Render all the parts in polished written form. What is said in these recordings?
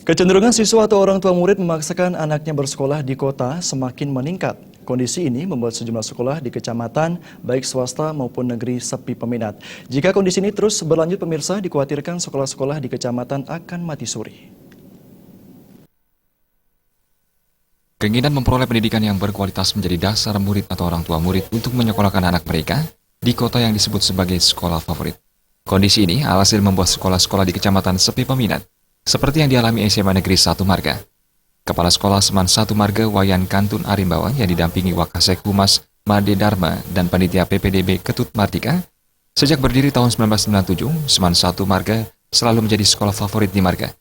Kecenderungan siswa atau orang tua murid memaksakan anaknya bersekolah di kota semakin meningkat. Kondisi ini membuat sejumlah sekolah di kecamatan, baik swasta maupun negeri, sepi peminat. Jika kondisi ini terus berlanjut, pemirsa, dikhawatirkan sekolah-sekolah di kecamatan akan mati suri. Keinginan memperoleh pendidikan yang berkualitas menjadi dasar murid atau orang tua murid untuk menyekolahkan anak mereka di kota yang disebut sebagai sekolah favorit. Kondisi ini alhasil membuat sekolah-sekolah di kecamatan sepi peminat, seperti yang dialami SMA Negeri 1 Marga. Kepala Sekolah Seman 1 Marga Wayan Kantun Arimbawa yang didampingi Wakasek Humas Made Dharma dan Panitia PPDB Ketut Martika, sejak berdiri tahun 1997, Seman 1 Marga selalu menjadi sekolah favorit di Marga.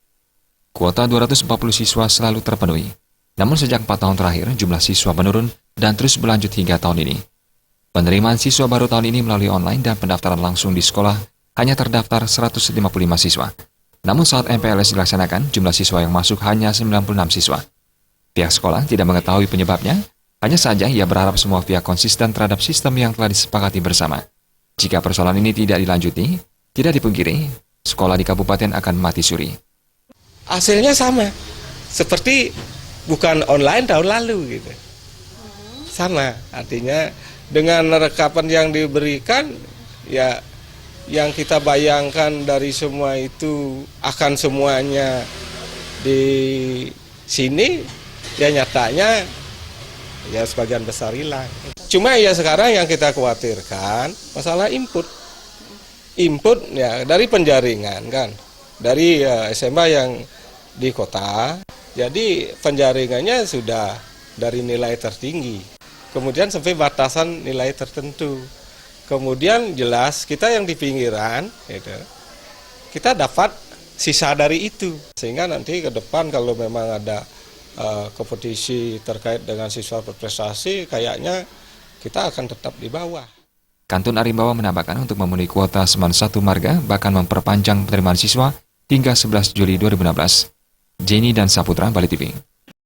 Kuota 240 siswa selalu terpenuhi. Namun sejak 4 tahun terakhir, jumlah siswa menurun dan terus berlanjut hingga tahun ini. Penerimaan siswa baru tahun ini melalui online dan pendaftaran langsung di sekolah hanya terdaftar 155 siswa. Namun saat MPLS dilaksanakan, jumlah siswa yang masuk hanya 96 siswa. Pihak sekolah tidak mengetahui penyebabnya, hanya saja ia berharap semua pihak konsisten terhadap sistem yang telah disepakati bersama. Jika persoalan ini tidak dilanjuti, tidak dipungkiri, sekolah di kabupaten akan mati suri. Hasilnya sama, seperti bukan online tahun lalu gitu. Sama, artinya dengan rekapan yang diberikan, ya yang kita bayangkan dari semua itu akan semuanya di sini, ya nyatanya ya sebagian besar hilang. Cuma ya sekarang yang kita khawatirkan masalah input ya dari penjaringan kan, dari SMA yang di kota. Jadi penjaringannya sudah dari nilai tertinggi, kemudian sampai batasan nilai tertentu. Kemudian jelas kita yang di pinggiran, gitu, kita dapat sisa dari itu. Sehingga nanti ke depan kalau memang ada kompetisi terkait dengan siswa berprestasi, kayaknya kita akan tetap di bawah. Kantun Arimbawa menambahkan untuk memenuhi kuota Seman 1 Marga bahkan memperpanjang penerimaan siswa hingga 11 Juli 2016. Jenny dan Saputra, Bali TV.